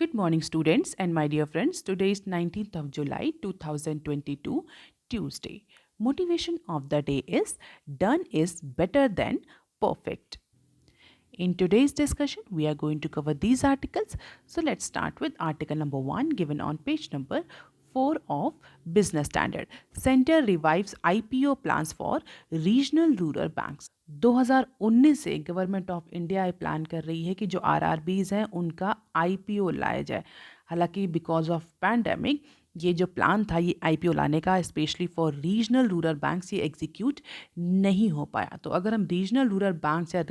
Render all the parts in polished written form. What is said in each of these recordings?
Good morning, students and my dear friends. Today is 19th of July 2022, Tuesday. Motivation of the day is done is better than perfect. In today's discussion, we are going to cover these articles. So let's start with article number 1 given on page number 4 of Business Standard. Center revives IPO plans for regional rural banks. 2019 से government of India ये plan कर रही है कि जो RRBs हैं उनका IPO लाया जाए। हालांकि बिकॉज ऑफ पैंडेमिक ये जो प्लान था ये आईपीओ लाने का specially for regional rural banks ये एग्जीक्यूट नहीं हो पाया। तो अगर हम रीजनल रूरल बैंक्स या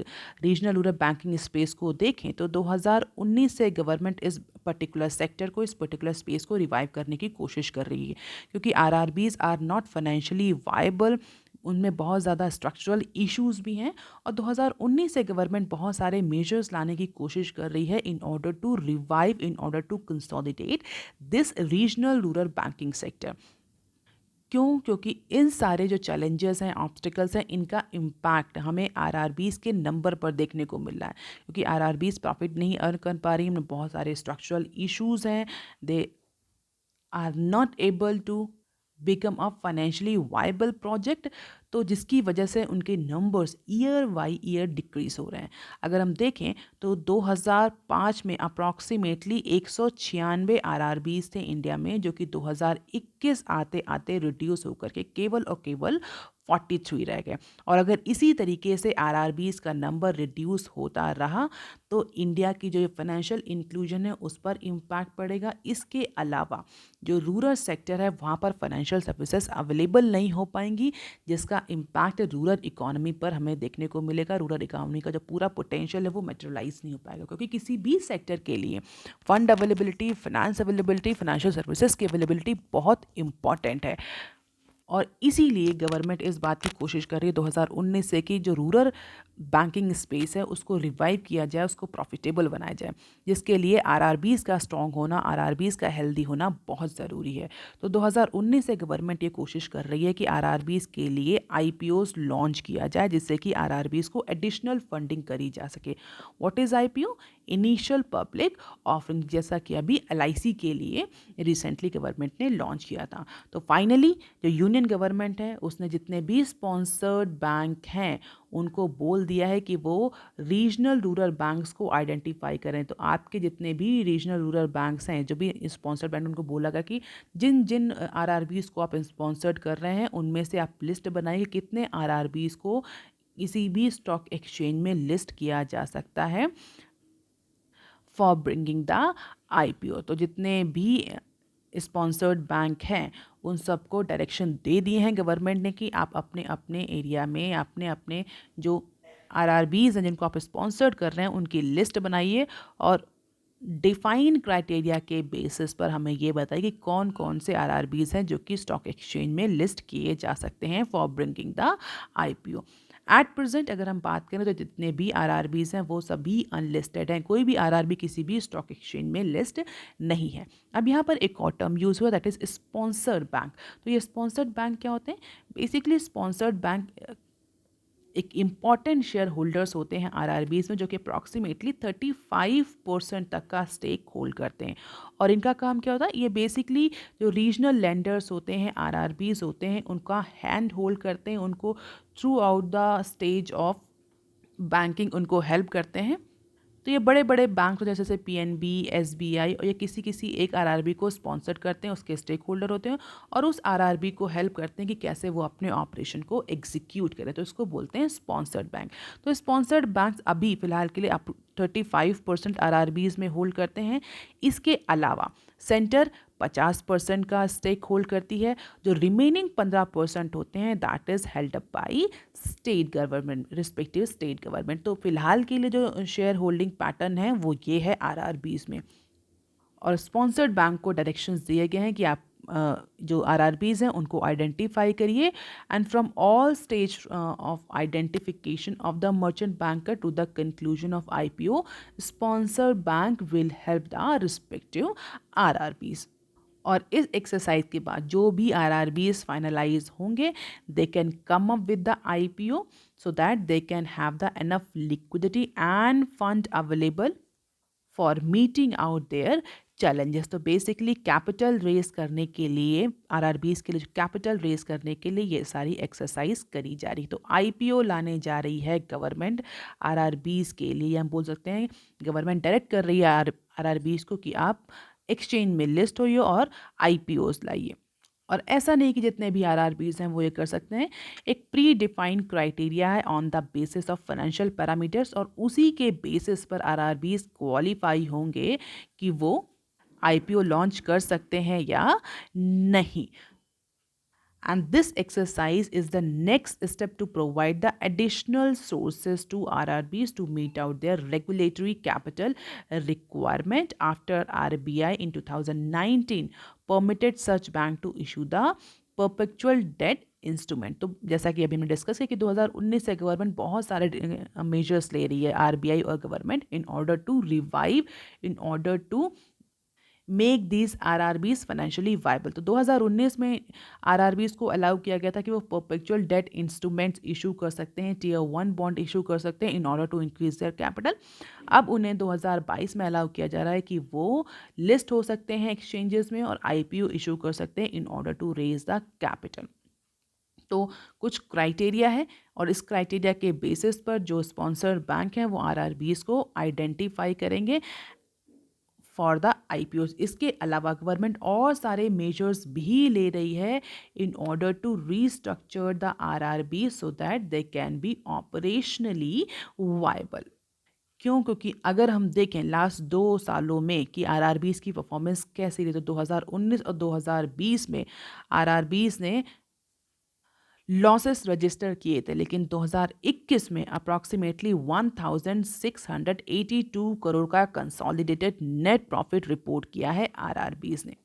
रीजनल रूरल बैंकिंग स्पेस को देखें तो 2019 से गवर्नमेंट इस पर्टिकुलर सेक्टर को इस पर्टिकुलर स्पेस को रिवाइव करने की कोशिश कर रही है, क्योंकि RRBs are not financially viable, उनमें बहुत ज़्यादा स्ट्रक्चरल इश्यूज भी हैं। और 2019 से गवर्नमेंट बहुत सारे मेजर्स लाने की कोशिश कर रही है in order to revive, in order to consolidate this regional rural banking sector. क्यों? क्योंकि इन सारे जो चैलेंजेस हैं, ऑब्स्टिकल्स हैं, इनका इम्पैक्ट हमें आरआरबीज के नंबर पर देखने को मिल रहा है, क्योंकि आरआरबीज प्रॉफिट नहीं अर्न कर पा रही, उनमें बहुत सारे स्ट्रक्चरल इश्यूज हैं, they are not able to become a financially viable project, तो जिसकी वजह से उनके numbers year by year decrease हो रहे हैं। अगर हम देखें तो 2005 में अप्रॉक्सीमेटली 196 आरआरबीज थे इंडिया में, जो कि 2021 आते आते रिड्यूस होकर के केवल और केवल 43 रह गए। और अगर इसी तरीके से आरआरबीज का नंबर रिड्यूस होता रहा तो इंडिया की जो फाइनेंशियल इंक्लूजन है उस पर इम्पैक्ट पड़ेगा। इसके अलावा जो रूरल सेक्टर है वहाँ पर फाइनेंशियल सर्विसेज अवेलेबल नहीं हो पाएंगी, जिसका इम्पैक्ट रूरल इकोनॉमी पर हमें देखने को मिलेगा। रूरल इकोनॉमी का जो पूरा पोटेंशियल है वो मेटेरियलाइज नहीं हो पाएगा, क्योंकि किसी भी सेक्टर के लिए fund availability, finance availability, financial services की अवेलेबिलिटी बहुत इंपॉर्टेंट है। और इसीलिए गवर्नमेंट इस बात की कोशिश कर रही है 2019 से कि जो रूरल बैंकिंग स्पेस है उसको रिवाइव किया जाए, उसको प्रॉफिटेबल बनाया जाए, जिसके लिए आरआरबीज का स्ट्रॉन्ग होना, आरआरबीज का हेल्दी होना बहुत ज़रूरी है। तो 2019 से गवर्नमेंट ये कोशिश कर रही है कि आरआरबीज के लिए आईपीओज लॉन्च किया जाए, जिससे कि आरआरबीज को एडिशनल फंडिंग करी जा सके। What is IPO? Initial public offering, जैसा कि अभी एलआईसी के लिए रिसेंटली गवर्नमेंट ने लॉन्च किया था। तो फाइनली जो यूनियन गवर्नमेंट है उसने जितने भी स्पॉन्सर्ड बैंक हैं उनको बोल दिया है कि वो रीजनल रूरल बैंक्स को आइडेंटिफाई करें। तो आपके जितने भी रीजनल रूरल बैंक्स हैं, जो भी स्पॉन्सर्ड बैंक, उनको बोला गया कि जिन जिन आरआरबीज को आप स्पॉन्सर्ड कर रहे हैं उनमें से आप लिस्ट बनाइए कितने आरआरबीज को किसी भी स्टॉक एक्सचेंज में लिस्ट किया जा सकता है फॉर ब्रिंगिंग द आईपीओ। तो जितने भी स्पॉन्सर्ड बैंक हैं उन सबको डायरेक्शन दे दिए हैं गवर्नमेंट ने कि आप अपने अपने एरिया में अपने अपने जो आरआरबीज हैं जिनको आप स्पॉन्सर्ड कर रहे हैं उनकी लिस्ट बनाइए, और डिफाइन क्राइटेरिया के बेसिस पर हमें ये बताइए कि कौन कौन से आरआरबीज हैं जो कि स्टॉक एक्सचेंज में लिस्ट किए जा सकते हैं for bringing the IPO. At present अगर हम बात करें तो जितने भी आरआरबीज हैं वो सभी अनलिस्टेड हैं, कोई भी आरआरबी किसी भी स्टॉक एक्सचेंज में लिस्ट नहीं है। अब यहाँ पर एक और टर्म यूज़ हुआ, दैट इज़ स्पॉन्सर्ड बैंक। तो ये स्पॉन्सर्ड बैंक क्या होते हैं? बेसिकली स्पॉन्सर्ड बैंक एक इम्पॉर्टेंट शेयर होल्डर्स होते हैं आरआरबीज में, जो कि अप्रॉक्सीमेटली 35% तक का स्टेक होल्ड करते हैं। और इनका काम क्या होता है? ये बेसिकली जो रीजनल लेंडर्स होते हैं, आरआरबीज होते हैं, उनका हैंड होल्ड करते हैं, उनको through out the stage of banking उनको हेल्प करते हैं। तो ये बड़े बड़े बैंक जैसे से पीएनबी, एसबीआई और ये किसी किसी एक आरआरबी को स्पॉन्सर करते हैं, उसके स्टेक होल्डर होते हैं और उस आरआरबी को हेल्प करते हैं कि कैसे वो अपने ऑपरेशन को एग्जीक्यूट करें। तो इसको बोलते हैं स्पॉन्सर्ड बैंक। तो स्पॉन्सर्ड बैंक अभी फिलहाल के लिए आप 35% आरआरबीज में होल्ड करते हैं। इसके अलावा सेंटर 50% का स्टेक होल्ड करती है। जो रिमेनिंग 15% होते हैं that is held up by state government, respective state government. तो फिलहाल के लिए जो शेयर होल्डिंग पैटर्न है वो ये है आरआरबीज में। और स्पॉन्सर्ड बैंक को डायरेक्शंस दिए गए हैं कि आप जो आरआरबीज हैं उनको आइडेंटिफाई करिए, and from all stage of identification of the merchant banker to the conclusion of IPO, sponsored bank will help the respective RRBs. और इस एक्सरसाइज के बाद जो भी आरआरबीज फाइनलाइज होंगे they can come up with the IPO so that they can have the enough liquidity and fund available for meeting out their challenges. तो basically capital raise करने के लिए, आरआरबीज के लिए कैपिटल रेस करने के लिए ये सारी एक्सरसाइज करी जा रही। तो आईपीओ लाने जा रही है गवर्नमेंट आरआरबीज के लिए, हम बोल सकते हैं गवर्नमेंट डायरेक्ट कर रही है आरआरबीज को कि आप एक्सचेंज में लिस्ट होइए और आईपीओज लाइए। और ऐसा नहीं कि जितने भी आरआरबीज हैं वो ये कर सकते हैं। एक प्री डिफाइंड क्राइटेरिया है on the basis of financial parameters, और उसी के बेसिस पर आरआरबीज क्वालिफाई होंगे कि वो आईपीओ लॉन्च कर सकते हैं या नहीं। And this exercise is the next step to provide the additional sources to RRBs to meet out their regulatory capital requirement after RBI in 2019 permitted such bank to issue the perpetual debt instrument. तो जैसा कि अभी हमने discuss किया कि 2019 से government बहुत सारे मेजर्स ले रही है, आरबीआई और government, in order to revive, in order to make these RRBs financially viable. तो 2019 में आरआरबीज को अलाउ किया गया था कि वो परपेचुअल डेट इंस्ट्रूमेंट्स इशू कर सकते हैं, टीयर 1 बॉन्ड इशू कर सकते हैं in order to increase their capital. अब उन्हें 2022 में अलाउ किया जा रहा है कि वो लिस्ट हो सकते हैं एक्सचेंजेस में और आईपीओ इशू कर सकते हैं in order to raise the capital. तो कुछ क्राइटेरिया है और इस क्राइटेरिया के बेसिस पर जो स्पॉन्सर्ड बैंक हैं वो आरआरबीज को आइडेंटिफाई करेंगे फॉर द आईपीओज। इसके अलावा गवर्नमेंट और सारे मेजर्स भी ले रही है in order to restructure the RRB so that they can be operationally viable. क्यों? क्योंकि अगर हम देखें लास्ट 2 सालों में कि आरआरबीज की परफॉर्मेंस कैसी रही, तो 2019 और 2020 में आरआरबीज ने लॉसेस रजिस्टर किए थे, लेकिन 2021 में अप्रॉक्सीमेटली 1682 करोड़ का कंसोलिडेटेड नेट प्रॉफिट रिपोर्ट किया है आरआरबीज ने।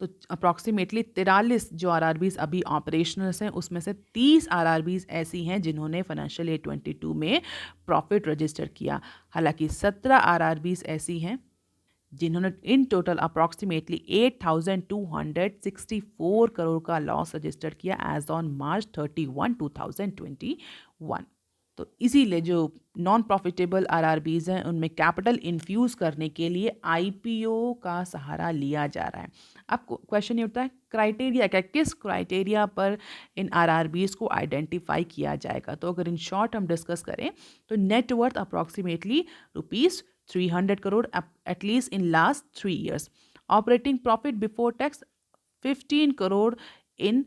तो अप्रॉक्सीमेटली 43 जो आरआरबीज अभी ऑपरेशनल्स हैं उसमें से 30 आरआरबीज ऐसी हैं जिन्होंने फाइनेंशियल ईयर 22 में प्रॉफिट रजिस्टर किया। हालांकि 17 आरआरबीज ऐसी हैं जिन्होंने इन टोटल अप्रॉक्सीमेटली 8,264 करोड़ का लॉस रजिस्टर किया एज ऑन मार्च 31, 2021। तो इसीलिए जो नॉन प्रॉफिटेबल आरआरबीज हैं उनमें कैपिटल इन्फ्यूज करने के लिए आईपीओ का सहारा लिया जा रहा है। अब क्वेश्चन ये उठता है क्राइटेरिया क्या, किस क्राइटेरिया पर इन आरआरबीज को आइडेंटिफाई किया जाएगा। तो अगर इन शॉर्ट हम डिस्कस करें तो net worth approximately ₹300 crore at least in last 3 years. Operating profit before tax 15 crore in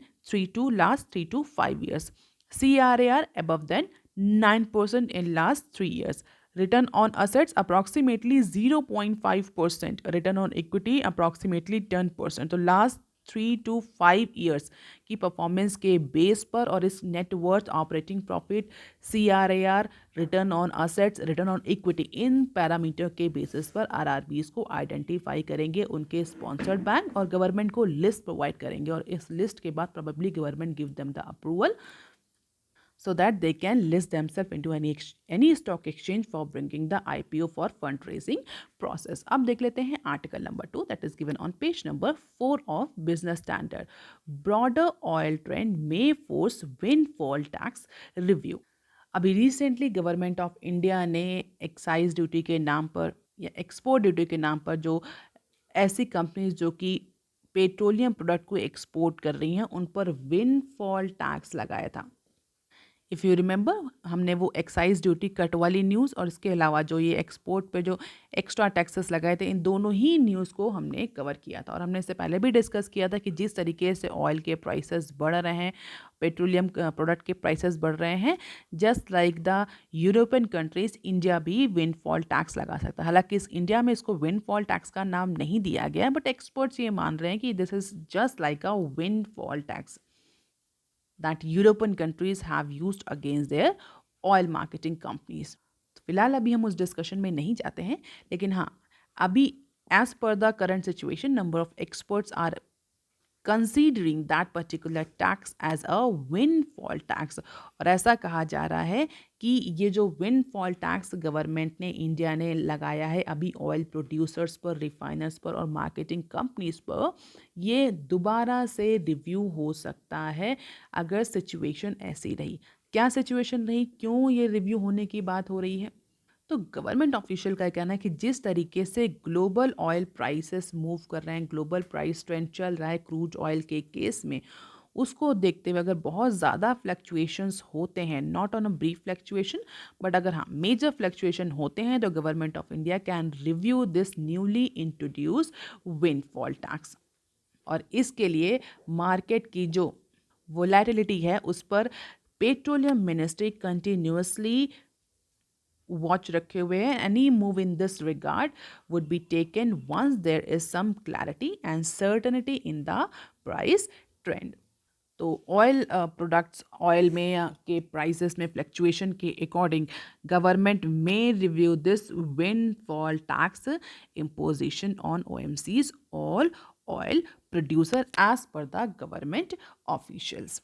last 3 to 5 years. CRAR above than 9% in last 3 years. Return on assets approximately 0.5%. Return on equity approximately 10%. तो last 3 to 5 years की performance के base पर और इस net worth, operating profit, CRAR, return on assets, return on equity, in parameter के basis पर RRBs को identify करेंगे उनके स्पॉन्सर्ड बैंक और गवर्नमेंट को लिस्ट प्रोवाइड करेंगे और इस लिस्ट के बाद probably government give them the approval so that they can list themselves into any stock exchange for bringing the IPO for fundraising process. अब देख लेते हैं article number 2 that is given on page number 4 of Business Standard. Broader oil trend may force windfall tax review. अभी recently government of India ने excise duty के नाम पर या एक्सपोर्ट ड्यूटी के नाम पर जो ऐसी कंपनीज जो कि पेट्रोलियम प्रोडक्ट को एक्सपोर्ट कर रही हैं उन पर विंडफॉल टैक्स लगाया था। इफ़ यू रिमेंबर हमने वो एक्साइज ड्यूटी कट वाली न्यूज़ और इसके अलावा जो ये एक्सपोर्ट पे जो एक्स्ट्रा टैक्सेस लगाए थे, इन दोनों ही न्यूज़ को हमने कवर किया था और हमने इससे पहले भी डिस्कस किया था कि जिस तरीके से ऑयल के प्राइसेस बढ़ रहे हैं, पेट्रोलियम प्रोडक्ट के प्राइसेस बढ़ रहे हैं, just like the European countries, India भी विंडफॉल टैक्स लगा सकता है। हालांकि इस इंडिया में इसको विंडफॉल टैक्स का नाम नहीं दिया गया, बट एक्सपर्ट्स ये मान रहे हैं कि this is just like a windfall tax that European countries have used against their oil marketing companies. तो फिलहाल अभी हम उस डिस्कशन में नहीं जाते हैं, लेकिन हाँ अभी as per the current situation number of experts are considering that particular tax as a windfall tax. और ऐसा कहा जा रहा है कि ये जो विंडफॉल टैक्स गवर्नमेंट ने, इंडिया ने लगाया है अभी ऑयल प्रोड्यूसर्स पर, रिफाइनर्स पर और मार्केटिंग कंपनीज पर, ये दोबारा से रिव्यू हो सकता है अगर सिचुएशन ऐसी रही। क्या सिचुएशन रही, क्यों ये रिव्यू होने की बात हो रही है? तो गवर्नमेंट ऑफिशियल का कहना है कि जिस तरीके से ग्लोबल ऑयल प्राइसेस मूव कर रहे हैं, ग्लोबल प्राइस ट्रेंड चल रहा है क्रूड ऑयल के केस में, उसको देखते हुए अगर बहुत ज़्यादा फ्लक्चुएशंस होते हैं, not on a brief fluctuation but अगर हाँ मेजर फ्लक्चुएशन होते हैं, तो government of India can review this newly introduce windfall tax. और इसके लिए मार्केट की जो वोलेटिलिटी है उस पर पेट्रोलियम मिनिस्ट्री कंटिन्यूसली वॉच रखे हुए हैं। Any move in this regard would be taken once there is some clarity and certainty in the price trend. तो ऑयल प्रोडक्ट्स, ऑयल में के प्राइसेस में फ्लक्चुएशन के अकॉर्डिंग गवर्नमेंट में review this windfall tax imposition on OMCs all oil producer as per the government officials.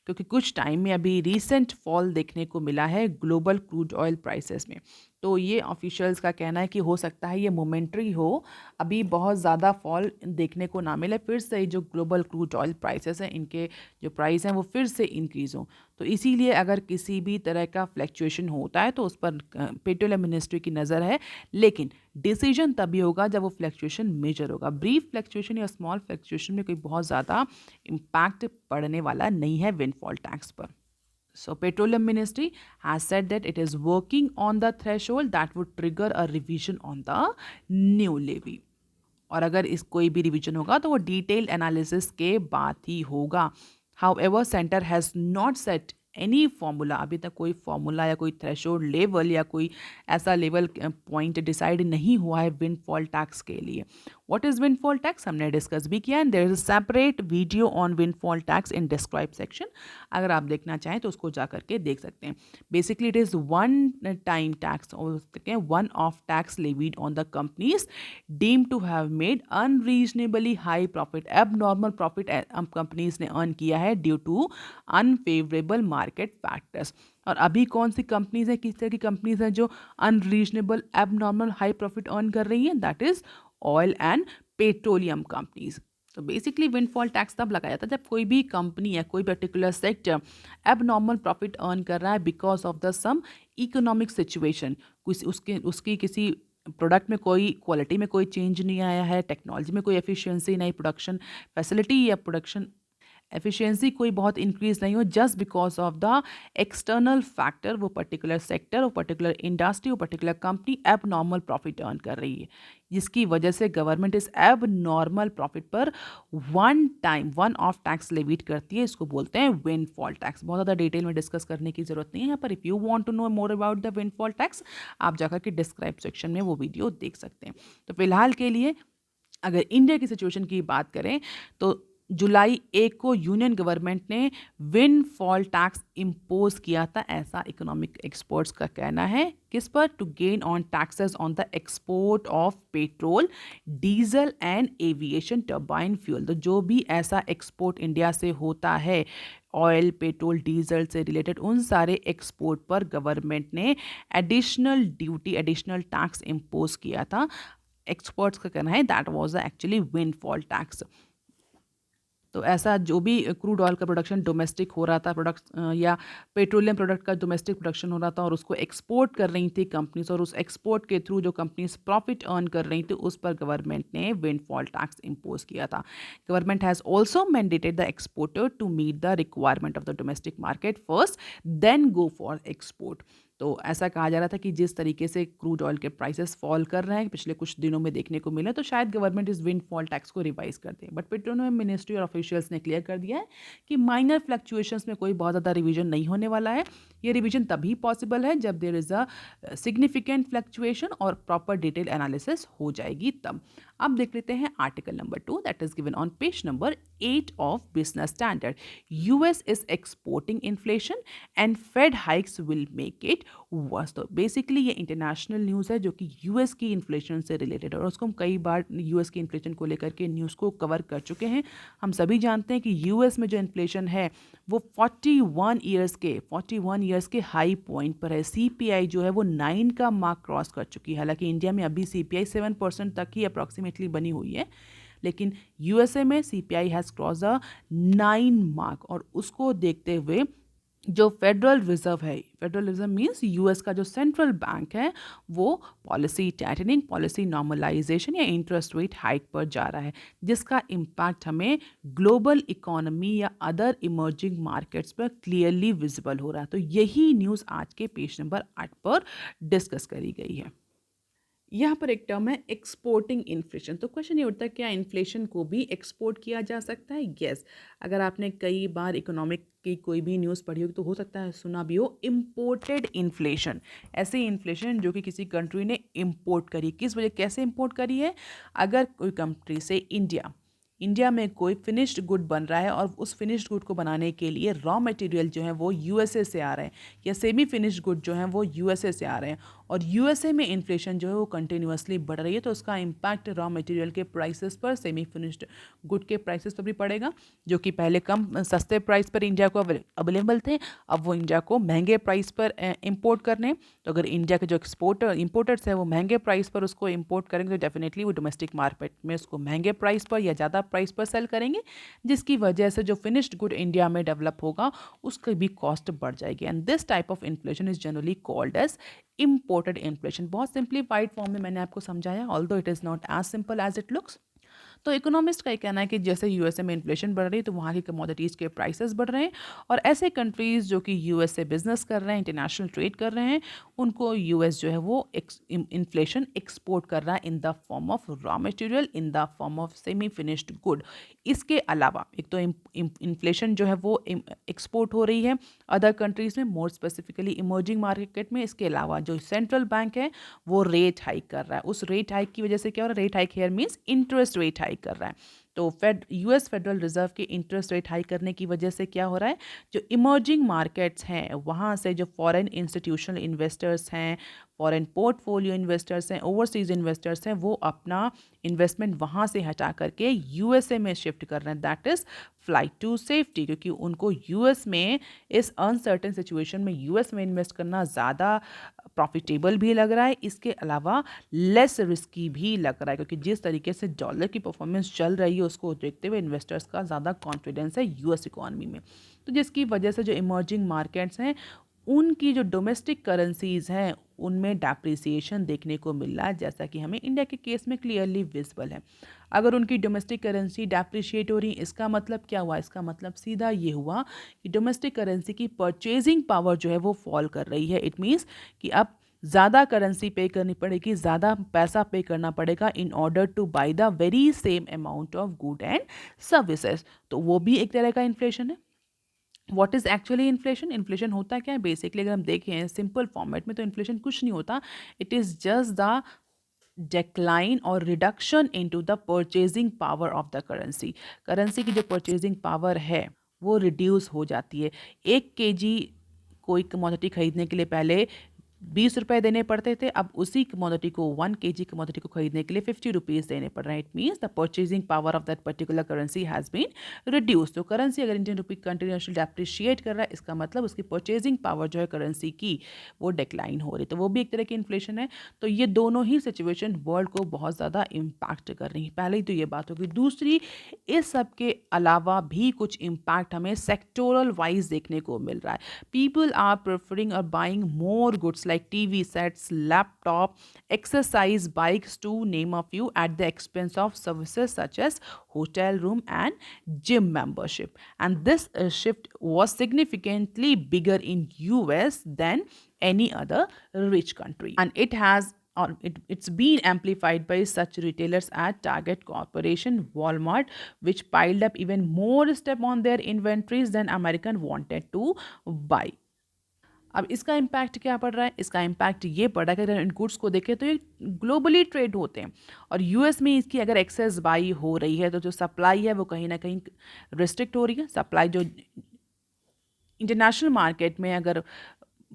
क्योंकि कुछ time में अभी रीसेंट फॉल देखने को मिला है ग्लोबल क्रूड ऑयल प्राइसेस में, तो ये ऑफिशियल्स का कहना है कि हो सकता है ये मोमेंट्री हो, अभी बहुत ज़्यादा फॉल देखने को ना मिले, फिर से जो ग्लोबल क्रूड ऑयल प्राइसेस हैं इनके जो प्राइस हैं वो फिर से इंक्रीज़ हों। तो इसीलिए अगर किसी भी तरह का फ्लक्चुएशन होता है तो उस पर पेट्रोलियम मिनिस्ट्री की नज़र है, लेकिन डिसीजन तभी होगा जब वो फ्लक्चुएशन मेजर होगा। ब्रीफ फ्लक्चुएशन या स्मॉल फ्लक्चुएशन में कोई बहुत ज़्यादा इम्पैक्ट पड़ने वाला नहीं है विंडफॉल टैक्स पर। So Petroleum Ministry has said that it is working on the threshold that would trigger a revision on the new levy. और अगर इस कोई भी रिवीजन होगा तो वो डिटेल एनालिसिस के बाद ही होगा। However, centre has not set any formula, अभी तक कोई फॉर्मूला या कोई थ्रेशोल्ड लेवल या कोई ऐसा लेवल पॉइंट डिसाइड नहीं हुआ है विंडफॉल टैक्स के लिए। व्हाट इज़ विंडफॉल टैक्स हमने डिस्कस भी किया and there is a separate video on windfall tax in describe section, अगर आप देखना चाहें तो उसको जा करके देख सकते हैं। Basically it is one time tax, one off tax levied on the companies deem to have made unreasonably high profit. अब नॉर्मल प्रॉफिट कंपनीज ने अर्न किया है due to unfavourable market factors. और अभी कौन सी कंपनीज हैं, किस तरह की कंपनीज हैं जो अनरीजनेबल एब नॉर्मल हाई प्रॉफिट अर्न कर रही हैं? That is oil and petroleum companies. तो बेसिकली विंडफॉल टैक्स तब लगाया जाता है जब कोई भी कंपनी या कोई particular sector abnormal profit earn कर रहा है because of the some economic situation, उसकी किसी प्रोडक्ट में कोई क्वालिटी में कोई चेंज नहीं आया है, टेक्नोलॉजी में कोई एफिशिएंसी नहीं, प्रोडक्शन फैसिलिटी या प्रोडक्शन एफिशिएंसी कोई बहुत इंक्रीज नहीं हो, just because of the external factor वो पर्टिकुलर सेक्टर, वो पर्टिकुलर इंडस्ट्री, वो पर्टिकुलर कंपनी एब नॉर्मल प्रॉफिट अर्न कर रही है, जिसकी वजह से गवर्नमेंट इस एब नॉर्मल प्रॉफिट पर वन ऑफ टैक्स लेवीट करती है। इसको बोलते हैं विंडफॉल टैक्स। बहुत ज़्यादा डिटेल में डिस्कस करने की जरूरत नहीं है यहाँ पर। If you want to know more about the windfall tax, आप जाकर के डिस्क्राइब सेक्शन में वो वीडियो देख सकते हैं। तो फिलहाल के लिए अगर इंडिया की सिचुएशन की बात करें तो जुलाई 1 को यूनियन गवर्नमेंट ने विंडफॉल टैक्स इम्पोज किया था, ऐसा इकोनॉमिक एक्सपर्ट्स का कहना है। किस पर? To gain on taxes on the export of petrol, diesel and aviation turbine fuel. तो जो भी ऐसा एक्सपोर्ट इंडिया से होता है ऑयल, पेट्रोल, डीजल से रिलेटेड, उन सारे एक्सपोर्ट पर गवर्नमेंट ने additional duty, additional tax impose किया था। एक्सपर्ट्स का कहना है that was actually windfall tax. तो ऐसा जो भी क्रूड ऑयल का प्रोडक्शन डोमेस्टिक हो रहा था, प्रोडक्ट या पेट्रोलियम प्रोडक्ट का डोमेस्टिक प्रोडक्शन हो रहा था और उसको एक्सपोर्ट कर रही थी कंपनीज, और उस एक्सपोर्ट के थ्रू जो कंपनीज प्रॉफिट अर्न कर रही थी उस पर गवर्नमेंट ने विंडफॉल टैक्स इम्पोज किया था। Government has also mandated the exporter to meet the requirement of the domestic market first, then go for export. तो ऐसा कहा जा रहा था कि जिस तरीके से क्रूड ऑयल के प्राइसेस फॉल कर रहे हैं पिछले कुछ दिनों में देखने को मिले, तो शायद गवर्नमेंट इस विंडफॉल टैक्स को रिवाइज कर दे। बट पेट्रोलियम मिनिस्ट्री और ऑफिशियल्स ने क्लियर कर दिया है कि माइनर फ्लक्चुएशंस में कोई बहुत ज़्यादा रिवीजन नहीं होने वाला है। ये रिवीजन तभी पॉसिबल है जब there is a significant fluctuation और प्रॉपर डिटेल एनालिसिस हो जाएगी तब। अब देख लेते हैं article number 2 that is given on page number 8 of business standard. US is exporting inflation and fed hikes will make it worse. तो बेसिकली ये इंटरनेशनल न्यूज़ है जो कि यूएस की इन्फ्लेशन से रिलेटेड है, और उसको हम कई बार यूएस की इन्फ्लेशन को लेकर के न्यूज़ को कवर कर चुके हैं। हम सभी जानते हैं कि यूएस में जो इन्फ्लेशन है वो 41 ईयर्स के हाई पॉइंट पर है। सीपीआई जो है वो 9 का मार्क क्रॉस कर चुकी है। हालांकि इंडिया में अभी सीपीआई 7% तक ही अप्रॉक्सीमेटली बनी हुई है, लेकिन यूएसए में CPI has cross the 9 mark, और उसको देखते हुए जो फेडरल रिजर्व है, फेडरल रिजर्व मीन्स यूएस का जो सेंट्रल बैंक है, वो पॉलिसी टाइटनिंग, पॉलिसी नॉर्मलाइजेशन या इंटरेस्ट रेट हाइक पर जा रहा है, जिसका इम्पैक्ट हमें ग्लोबल इकोनॉमी या अदर इमर्जिंग मार्केट्स पर क्लियरली विजिबल हो रहा है। तो यही न्यूज़ आज के पेज नंबर 8 पर डिस्कस करी गई है। यहाँ पर एक टर्म है एक्सपोर्टिंग इन्फ्लेशन। तो क्वेश्चन ये उठता है, क्या इन्फ्लेशन को भी एक्सपोर्ट किया जा सकता है? यस। अगर आपने कई बार इकोनॉमिक की कोई भी न्यूज़ पढ़ी हो तो हो सकता है सुना भी हो इम्पोर्टेड इन्फ्लेशन। ऐसी इन्फ्लेशन जो कि किसी कंट्री ने इम्पोर्ट करी, किस वजह, कैसे इम्पोर्ट करी है? अगर कोई कंट्री से इंडिया में कोई फिनिश्ड गुड बन रहा है और उस फिनिश्ड गुड को बनाने के लिए रॉ मटेरियल जो है वो यूएसए से आ रहे हैं, या सेमी फिनिश्ड गुड जो हैं वो यूएसए से आ रहे हैं, और यूएसए में इन्फ्लेशन जो है वो कंटिन्यूसली बढ़ रही है, तो उसका इम्पैक्ट रॉ मटेरियल के प्राइसेस पर, सेमी फिनिश्ड गुड के प्राइसेस पर भी पड़ेगा, जो कि पहले कम सस्ते प्राइस पर इंडिया को अवेलेबल थे, अब वो इंडिया को महंगे प्राइस पर इंपोर्ट करने। तो अगर इंडिया के जो इंपोर्टर्स हैं वो महंगे प्राइस पर उसको इंपोर्ट करेंगे, तो डेफिनेटली वो डोमेस्टिक मार्केट में उसको महंगे प्राइस पर या ज़्यादा प्राइस पर सेल करेंगे, जिसकी वजह से जो फिनिश्ड गुड इंडिया में डेवलप होगा उसकी भी कॉस्ट बढ़ जाएगी। And this type of inflation is generally called as imported inflation. बहुत सिंप्लीफाइड फॉर्म में मैंने आपको समझाया, although it is not as simple as it looks. तो इकोनॉमिस्ट का ये कहना है कि जैसे यूएसए में इन्फ्लेशन बढ़ रही है तो वहाँ की कमोडिटीज़ के प्राइसेस बढ़ रहे हैं, और ऐसे कंट्रीज़ जो कि यूएस से बिजनेस कर रहे हैं, इंटरनेशनल ट्रेड कर रहे हैं, उनको यूएस जो है वो इन्फ्लेशन एक्सपोर्ट कर रहा है in the form of raw material, in the form of semi finished good. इसके अलावा एक तो इन्फ्लेशन जो है वो एक्सपोर्ट हो रही है अदर कंट्रीज़ में, मोर स्पेसिफिकली इमर्जिंग मार्केट में। इसके अलावा जो सेंट्रल बैंक है वो रेट हाइक कर रहा है, उस रेट हाइक की वजह से क्या हो रहा है? Rate hike here means interest rate hike कर रहा है। तो यूएस फेडरल रिजर्व के इंटरेस्ट रेट हाइक करने की वजह से क्या हो रहा है? जो इमर्जिंग मार्केट्स हैं वहाँ से जो फॉरेन इंस्टीट्यूशनल इन्वेस्टर्स हैं, फॉरेन पोर्टफोलियो इन्वेस्टर्स हैं, ओवरसीज इन्वेस्टर्स हैं, वो अपना इन्वेस्टमेंट वहाँ से हटा करके यूएसए में शिफ्ट कर रहे हैं। That is flight to safety, क्योंकि उनको यूएस में इस अनसर्टेन सिचुएशन में यूएस में इन्वेस्ट करना ज़्यादा प्रॉफिटेबल भी लग रहा है, इसके अलावा लेस रिस्की भी लग रहा है, क्योंकि जिस तरीके से डॉलर की परफॉर्मेंस चल रही है उसको देखते हुए इन्वेस्टर्स का ज़्यादा कॉन्फिडेंस है यूएस इकोनॉमी में। तो जिसकी वजह से जो इमर्जिंग मार्केट्स हैं उनकी जो डोमेस्टिक करेंसीज हैं उनमें डेप्रिसिएशन देखने को मिल रहा है, जैसा कि हमें इंडिया के केस में क्लियरली विजिबल है। अगर उनकी डोमेस्टिक करेंसी डेप्रिशिएट हो रही है, इसका मतलब क्या हुआ? इसका मतलब सीधा ये हुआ कि डोमेस्टिक करेंसी की परचेजिंग पावर जो है वो फॉल कर रही है। इट मीन्स कि अब ज़्यादा करेंसी पे करनी पड़ेगी, ज़्यादा पैसा पे करना पड़ेगा इन order two by the very same amount of good and services. तो वो भी एक तरह का इन्फ्लेशन है। What is actually inflation? Inflation होता क्या है बेसिकली? अगर हम देखें सिंपल फॉर्मेट में तो इन्फ्लेशन कुछ नहीं होता, it is just the decline और reduction into the purchasing power of the currency. Currency की जो परचेजिंग पावर है वो रिड्यूस हो जाती है। 1 kg कोई कमोडिटी खरीदने के लिए पहले 20 रुपए देने पड़ते थे, अब उसी कमोडिटी को 1 kg कमोडिटी को खरीदने के लिए 50 रुपीज़ देने पड़ रहे हैं। It means the purchasing power of that particular currency has been reduce. तो करेंसी अगर इंडियन रुपी कंटिन्यूसली डेप्रिशिएट कर रहा है, इसका मतलब उसकी परचेजिंग पावर जो है करेंसी की वो डिक्लाइन हो रही है, तो वो भी एक तरह की इन्फ्लेशन है। तो ये दोनों ही सिचुएशन वर्ल्ड को बहुत ज़्यादा इम्पैक्ट कर रही है। पहले तो ये बात होगी। दूसरी, इस सब के अलावा भी कुछ इम्पैक्ट हमें सेक्टोरल वाइज देखने को मिल रहा है। पीपल आर प्रेफरिंग और buying more goods like TV sets, laptop, exercise bikes, to name a few, at the expense of services such as hotel room and gym membership. And this shift was significantly bigger in US than any other rich country. And it has or it's been amplified by such retailers as Target Corporation, Walmart, which piled up even more stuff on their inventories than American wanted to buy. अब इसका impact क्या पड़ रहा है? इसका impact ये पड़ रहा है कि अगर इन गुड्स को देखें तो ये ग्लोबली ट्रेड होते हैं, और यूएस में इसकी अगर एक्सेस बाई हो रही है तो जो सप्लाई है वो कहीं ना कहीं रिस्ट्रिक्ट हो रही है। सप्लाई जो इंटरनेशनल मार्केट में अगर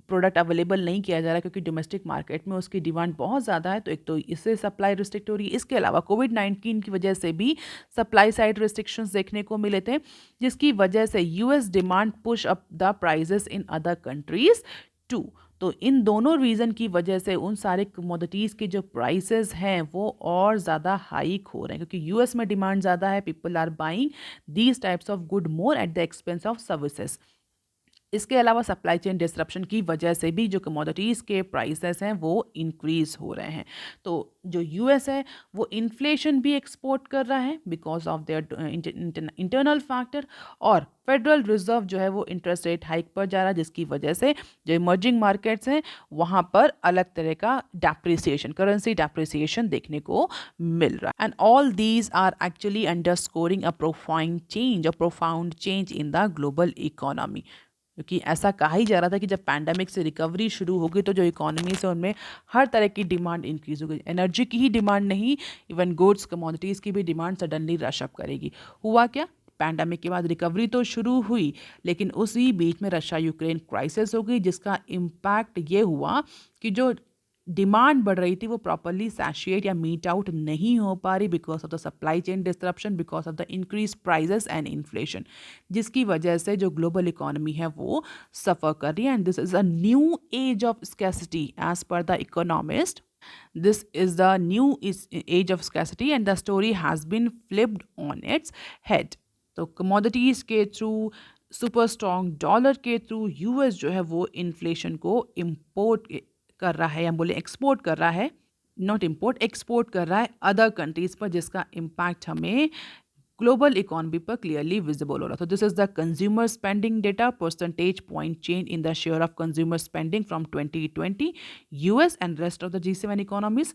प्रोडक्ट अवेलेबल नहीं किया जा रहा क्योंकि डोमेस्टिक मार्केट में उसकी डिमांड बहुत ज़्यादा है, तो एक तो इससे सप्लाई रिस्ट्रिक्ट हो रही है। इसके अलावा कोविड-19 की वजह से भी सप्लाई साइड रिस्ट्रिक्शंस देखने को मिले थे, जिसकी वजह से US demand push up the prices in other countries too. तो इन दोनों रीज़न की वजह से उन सारे कमोडिटीज़ के जो प्राइसेस हैं वो और ज़्यादा हाइक हो रहे हैं, क्योंकि यूएस में डिमांड ज़्यादा है। People are buying these types of good more at the expense of services. इसके अलावा सप्लाई चेन डिसरप्शन की वजह से भी जो कमोडिटीज़ के प्राइसेस हैं वो इंक्रीज़ हो रहे हैं। तो जो यूएस है वो इन्फ्लेशन भी एक्सपोर्ट कर रहा है because of their internal factor, और फेडरल रिजर्व जो है वो इंटरेस्ट रेट हाइक पर जा रहा है, जिसकी वजह से जो इमर्जिंग मार्केट्स हैं वहाँ पर अलग तरह का डेप्रिसिएशन, करेंसी डेप्रिसिएशन देखने को मिल रहा है। And all these are actually underscoring profound change in the global economy. क्योंकि ऐसा कहा ही जा रहा था कि जब पैंडेमिक से रिकवरी शुरू होगी तो जो इकोनॉमीज है उनमें हर तरह की डिमांड इंक्रीज होगी, एनर्जी की ही डिमांड नहीं, इवन गुड्स कमोडिटीज़ की भी डिमांड सडनली रश अप करेगी। हुआ क्या, पैंडेमिक के बाद रिकवरी तो शुरू हुई, लेकिन उसी बीच में रशिया यूक्रेन क्राइसिस हो गई, जिसका इम्पैक्ट ये हुआ कि जो डिमांड बढ़ रही थी वो प्रॉपरली सैशिएट या मीट आउट नहीं हो पा रही because of the supply chain disruption, because of the increase prices and inflation, जिसकी वजह से जो ग्लोबल इकोनॉमी है वो सफ़र कर रही है। And this is a new age of scarcity as per the economist. This is the new age of scarcity and the story has been flipped on its head. तो commodities के through, super strong dollar के through US जो है वो inflation को import कर रहा है, या बोले एक्सपोर्ट कर रहा है, नॉट इम्पोर्ट, एक्सपोर्ट कर रहा है अदर कंट्रीज पर, जिसका इम्पैक्ट हमें ग्लोबल इकोनॉमी पर क्लियरली विजिबल हो रहा। तो this is the consumer spending data, percentage point change in the share of consumer spending from 2020 US and rest of the G7 economies.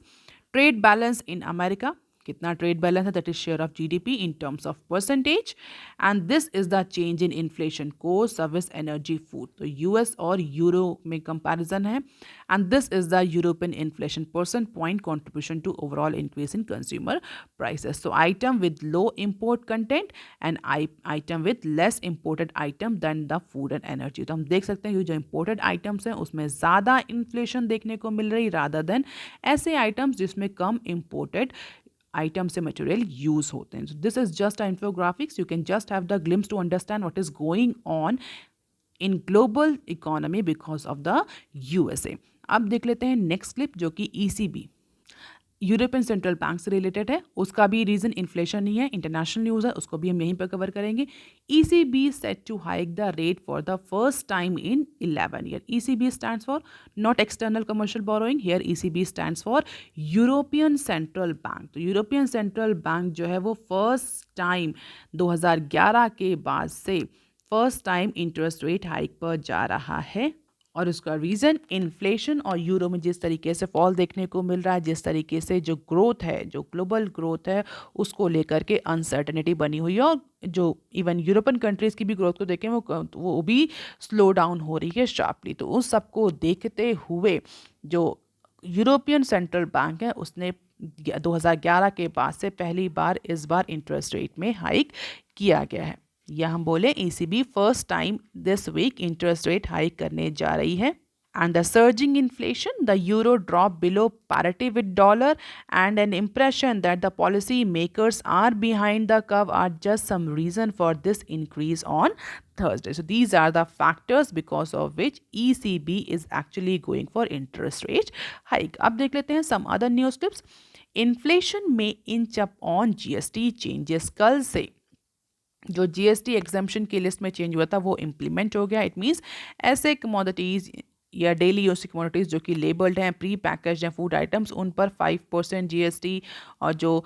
Trade balance in America, कितना trade balance है, that is share of GDP in terms of percentage. And this is the change in inflation, को service, energy, food. तो US और euro में comparison है। And this is the European inflation percent point contribution to overall increase in consumer prices. So item with low import content and item with less imported item than the food and energy। तो हम देख सकते हैं कि जो imported items हैं उसमें ज़्यादा इन्फ्लेशन देखने को मिल रही rather than ऐसे items जिसमें कम imported items से मटेरियल यूज होते हैं। So this is just an infographics, you can just have the glimpse to understand what is going on in global economy because of the USA। अब देख लेते हैं next clip जो कि ECB, European central bank से related है। उसका भी रीज़न इन्फ्लेशन नहीं है, इंटरनेशनल न्यूज़ है, उसको भी हम यहीं पर कवर करेंगे। ECB set to hike the rate for the first time in 11 year. ECB stands for not external commercial borrowing, here ECB stands for European central bank. तो यूरोपियन सेंट्रल बैंक जो है वो फर्स्ट टाइम 2011 के बाद से first time interest rate hike पर जा रहा है, और उसका रीज़न इन्फ्लेशन और यूरो में जिस तरीके से फॉल देखने को मिल रहा है, जिस तरीके से जो ग्रोथ है, जो ग्लोबल ग्रोथ है, उसको लेकर के अनसर्टेनिटी बनी हुई है, और जो इवन यूरोपियन कंट्रीज़ की भी ग्रोथ को देखें वो भी स्लो डाउन हो रही है शार्पली। तो उस सबको देखते हुए जो यूरोपियन सेंट्रल बैंक है उसने 2011 के बाद से पहली बार इस बार इंटरेस्ट रेट में हाइक किया गया है, या हम बोले ECB first time this week interest rate hike करने जा रही है। And the surging inflation, the euro dropped below parity with dollar, and an impression that the policy makers are behind the curve are just some reason for this increase on Thursday. So these are the factors because of which ECB is actually going for interest rate hike. अब देख लेते हैं some other news clips. Inflation may inch up on GST changes। कल से जो GST exemption की list में change हुआ था वो इम्प्लीमेंट हो गया। इट मीन्स ऐसे कमोडिटीज़ या डेली यूज कमोडिटीज़ जो कि लेबल्ड हैं, प्री पैकेज हैं फूड आइटम्स, उन पर 5% GST, और जो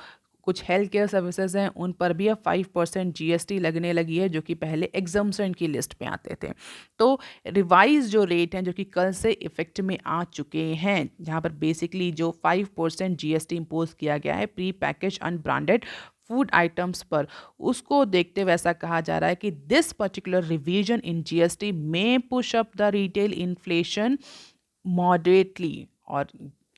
कुछ हेल्थ केयर सर्विसेज हैं उन पर भी अब 5% GST लगने लगी है, जो कि पहले एग्जाम्पशन की लिस्ट पे आते थे। तो रिवाइज जो रेट हैं जो कि कल से इफेक्ट में आ चुके हैं, जहाँ पर बेसिकली जो 5% GST इम्पोज किया गया है pre package unbranded food items पर, उसको देखते हुए ऐसा कहा जा रहा है कि this particular revision in GST में push up the retail inflation moderately. और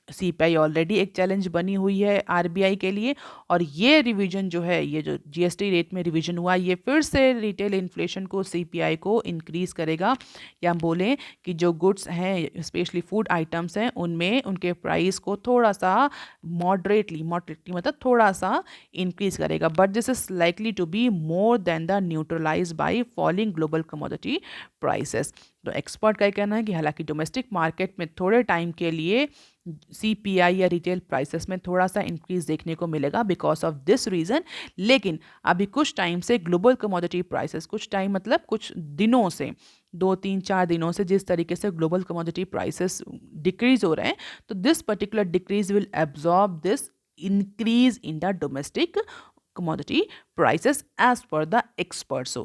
CPI ऑलरेडी एक चैलेंज बनी हुई है RBI के लिए, और ये रिवीजन जो है, ये जो GST रेट में रिवीजन हुआ, ये फिर से रिटेल इन्फ्लेशन को, CPI को इंक्रीज़ करेगा, या बोलें कि जो गुड्स हैं स्पेशली फूड आइटम्स हैं उनमें उनके प्राइस को थोड़ा सा मॉडरेटली मतलब थोड़ा सा इंक्रीज़ करेगा। But this is likely to be more than the neutralize by falling global commodity prices. तो एक्सपर्ट का कहना है कि हालांकि डोमेस्टिक मार्केट में थोड़े टाइम के लिए CPI या रिटेल प्राइसेस में थोड़ा सा इंक्रीज देखने को मिलेगा बिकॉज ऑफ दिस रीज़न, लेकिन अभी कुछ टाइम से ग्लोबल कमोडिटी प्राइसेस, कुछ टाइम मतलब कुछ दिनों से 2 3 4 दिनों से जिस तरीके से ग्लोबल कमोडिटी प्राइसेस डिक्रीज हो रहे हैं, तो this particular decrease will absorb this increase in the domestic commodity prices as per the experts. So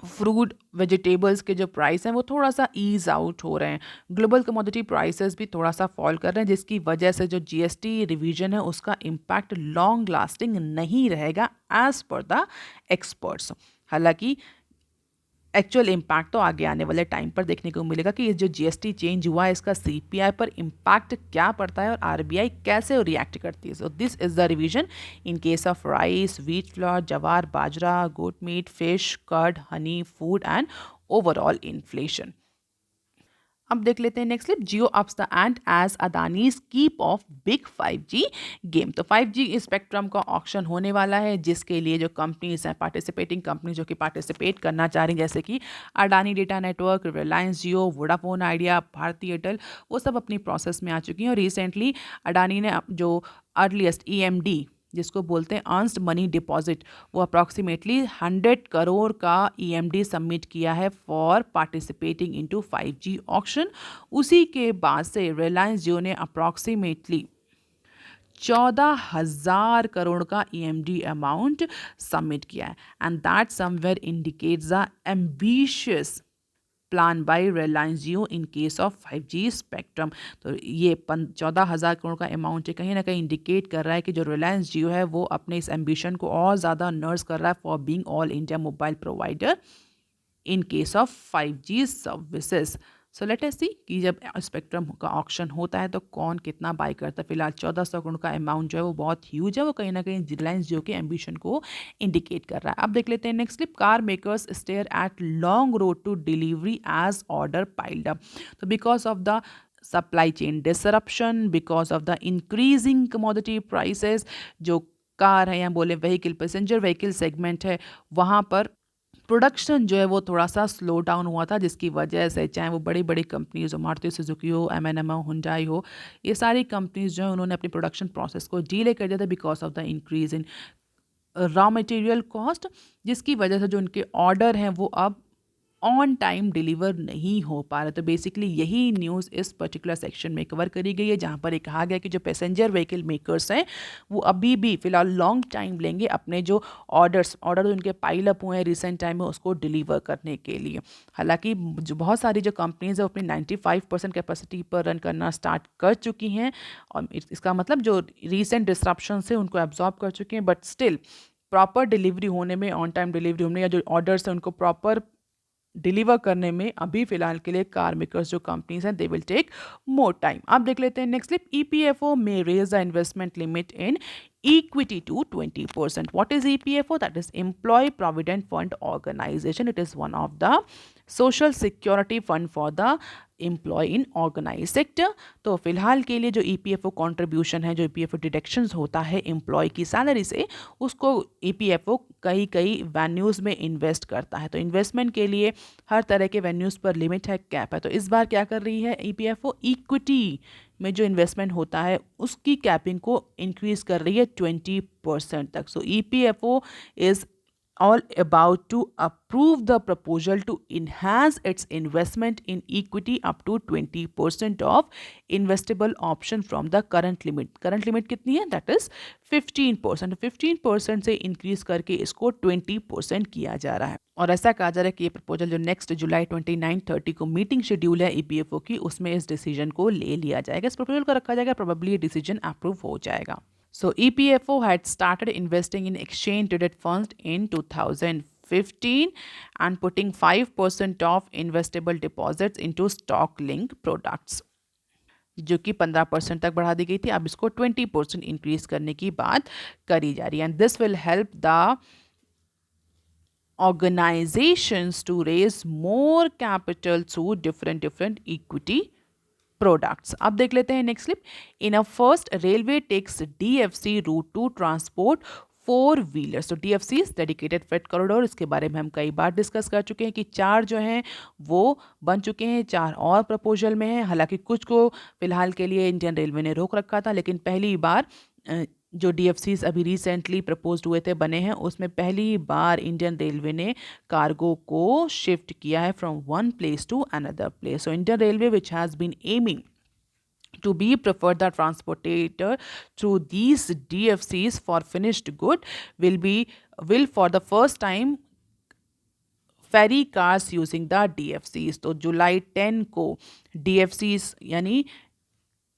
fruit vegetables के जो प्राइस हैं वो थोड़ा सा ईज आउट हो रहे हैं, ग्लोबल कमोडिटी प्राइसेस भी थोड़ा सा फॉल कर रहे हैं, जिसकी वजह से जो जीएसटी रिवीजन है उसका इम्पैक्ट लॉन्ग लास्टिंग नहीं रहेगा एज पर द एक्सपर्ट्स। हालांकि एक्चुअल इम्पैक्ट तो आगे आने वाले टाइम पर देखने को मिलेगा कि ये जो जीएसटी चेंज हुआ है इसका सीपीआई पर इम्पैक्ट क्या पड़ता है और आरबीआई कैसे रिएक्ट करती है। So this is the revision in case of rice, wheat flour, jowar, bajra, goat meat, fish, curd, honey, food and overall inflation. अब देख लेते हैं next clip. Jio ups the ante as Adanis keep off big 5G game. तो 5G spectrum का auction होने वाला है, जिसके लिए जो कंपनीज हैं, पार्टिसिपेटिंग कंपनी जो कि पार्टिसिपेट करना चाह रही हैं, जैसे कि अडानी डेटा नेटवर्क, रिलायंस जियो, वोडाफोन आइडिया, भारती एयरटेल, वो सब अपनी प्रोसेस में आ चुकी हैं। और रिसेंटली अडानी ने जो अर्लीस्ट EMD जिसको बोलते हैं अर्न्स्ड मनी डिपॉजिट, वो अप्रॉक्सीमेटली 100 करोड़ का EMD सबमिट किया है for participating into 5G auction. उसी के बाद से रिलायंस जियो ने अप्रॉक्सीमेटली 14,000 करोड़ का EMD अमाउंट सबमिट किया है, and that somewhere indicates the ambitious plan by Reliance Jio in case of 5G spectrum. तो ये 14,000 करोड़ का अमाउंट कहीं ना कहीं इंडिकेट कर रहा है कि जो रिलायंस जियो है वो अपने इस एम्बिशन को और ज़्यादा नर्स कर रहा है for being all India mobile provider in case of 5G services. So let us see कि जब स्पेक्ट्रम का ऑक्शन होता है तो कौन कितना बाय करता है। फिलहाल 1400 करोड़ का अमाउंट जो है वो बहुत ह्यूज है, वो कहीं ना कहीं रिलायंस जियो के एम्बिशन को इंडिकेट कर रहा है। अब देख लेते हैं next clip. Car makers stare at long road to delivery as order piled up. तो because of the supply chain disruption, because of the increasing commodity prices, जो कार है या बोले व्हीकल, पैसेंजर व्हीकल सेगमेंट है, वहाँ पर production जो है वो थोड़ा सा स्लो डाउन हुआ था, जिसकी वजह से चाहे वो बड़ी बड़ी कंपनीज हो, मारुति सुजुकी हो, M&M हो, हुंडई हो, ये सारी कंपनीज जो है उन्होंने अपनी प्रोडक्शन प्रोसेस को डीले कर दिया था because of the increase in raw material cost, जिसकी वजह से जो उनके ऑर्डर हैं वो अब ऑन टाइम डिलीवर नहीं हो पा रहा। तो बेसिकली यही न्यूज़ इस पर्टिकुलर सेक्शन में कवर करी गई है, जहाँ पर ये कहा गया कि जो पैसेंजर व्हीकल मेकर्स हैं वो अभी भी फिलहाल लॉन्ग टाइम लेंगे अपने जो ऑर्डर उनके पाइल अप हुए हैं रिसेंट टाइम में उसको डिलीवर करने के लिए। हालांकि जो बहुत सारी जो कंपनीज है अपनी 95% कैपेसिटी पर रन करना स्टार्ट कर चुकी हैं, और इसका मतलब जो रिसेंट डिस्ट्रप्शन से उनको एब्जॉर्ब कर चुके हैं, बट स्टिल प्रॉपर डिलीवरी होने में, ऑन टाइम डिलीवरी होने या जो ऑर्डर्स हैं उनको प्रॉपर डिलीवर करने में अभी फिलहाल के लिए कार मेकर्स जो कंपनीज हैं they will take more time. अब देख लेते हैं next clip. EPFO may raise the investment limit in equity to 20%. What is EPFO? That is Employee Provident Fund Organization. It is one of the social security fund for the employ in organize sector. तो फिलहाल के लिए जो EPFO contribution है, जो EPFO deductions होता है employ की सैलरी से, उसको EPFO कई कई वेन्यूज़ में इन्वेस्ट करता है। तो इन्वेस्टमेंट के लिए हर तरह के वेन्यूज़ पर लिमिट है, कैप है। तो इस बार क्या कर रही है EPFO, इक्विटी में जो इन्वेस्टमेंट होता है उसकी कैपिंग को इंक्रीज कर रही है 20% तक। सो EPFO is all about to approve the proposal to enhance its investment in equity up to 20% of investable option from the current limit. Current limit कितनी है? That is 15%। 15% से इंक्रीज करके इसको 20% किया जा रहा है, और ऐसा कहा जा रहा है कि ये प्रपोजल जो नेक्स्ट जुलाई 29-30 को मीटिंग शेड्यूल है EPFO की, उसमें इस डिसीजन को ले लिया जाएगा, इस प्रपोजल को रखा जाएगा, प्रोबेबली ये डिसीजन अप्रूव हो जाएगा। So EPFO had started investing in exchange traded funds in 2015 and putting 5% of investable deposits into stock linked products, जो कि 15% तक बढ़ा दी गई थी। अब इसको 20% इंक्रीज करने की बात करी जा रही है, and this will help the organizations to raise more capital through different equity products. अब देख लेते हैं next clip. In a first, railway takes DFC route to transport 4 wheelers. तो DFC डेडिकेटेड फ्रेट कॉरिडोर, इसके बारे में हम कई बार डिस्कस कर चुके हैं कि 4 जो हैं वो बन चुके हैं, 4 और प्रपोजल में हैं। हालांकि कुछ को फिलहाल के लिए इंडियन रेलवे ने रोक रखा था, लेकिन पहली बार जो डीएफसीज अभी रिसेंटली प्रपोज्ड हुए थे, बने हैं, उसमें पहली बार इंडियन रेलवे ने कार्गो को शिफ्ट किया है from one place to another place. So Indian railway which has been aiming to be preferred the transportator through these DFCs for finished good will for the first time ferry cars using the DFCs. तो जुलाई 10 को DFCs यानी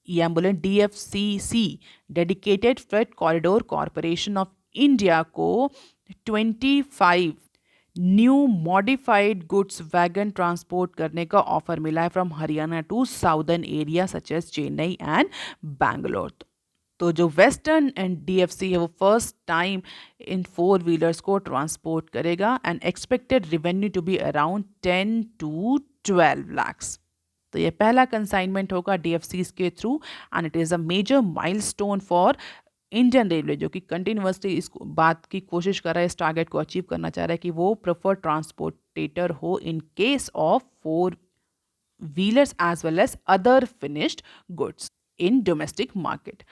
ये ambulance DFCC dedicated freight corridor corporation of India को 25 new modified goods wagon transport करने का offer मिला है from Haryana to southern area such as Chennai and Bangalore. तो जो वेस्टर्न एंड डीएफसी है वो फर्स्ट टाइम इन 4 व्हीलर्स को ट्रांसपोर्ट करेगा and expected revenue to be around 10 to 12 lakhs. तो ये पहला कंसाइनमेंट होगा डीएफसीज के through and it is a major milestone for Indian railway, जो कि कंटिन्यूसली इस बात की कोशिश कर रहा है, इस टारगेट को अचीव करना चाह रहा है कि वो प्रेफर्ड ट्रांसपोर्टेटर हो इन case of 4 wheelers as well as other finished goods in domestic market.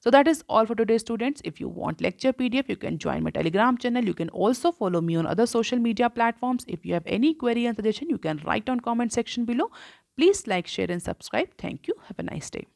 So that is all for today, students. If you want lecture PDF, you can join my Telegram channel. You can also follow me on other social media platforms. If you have any query and suggestion, you can write on comment section below. Please like, share and subscribe. Thank you. Have a nice day.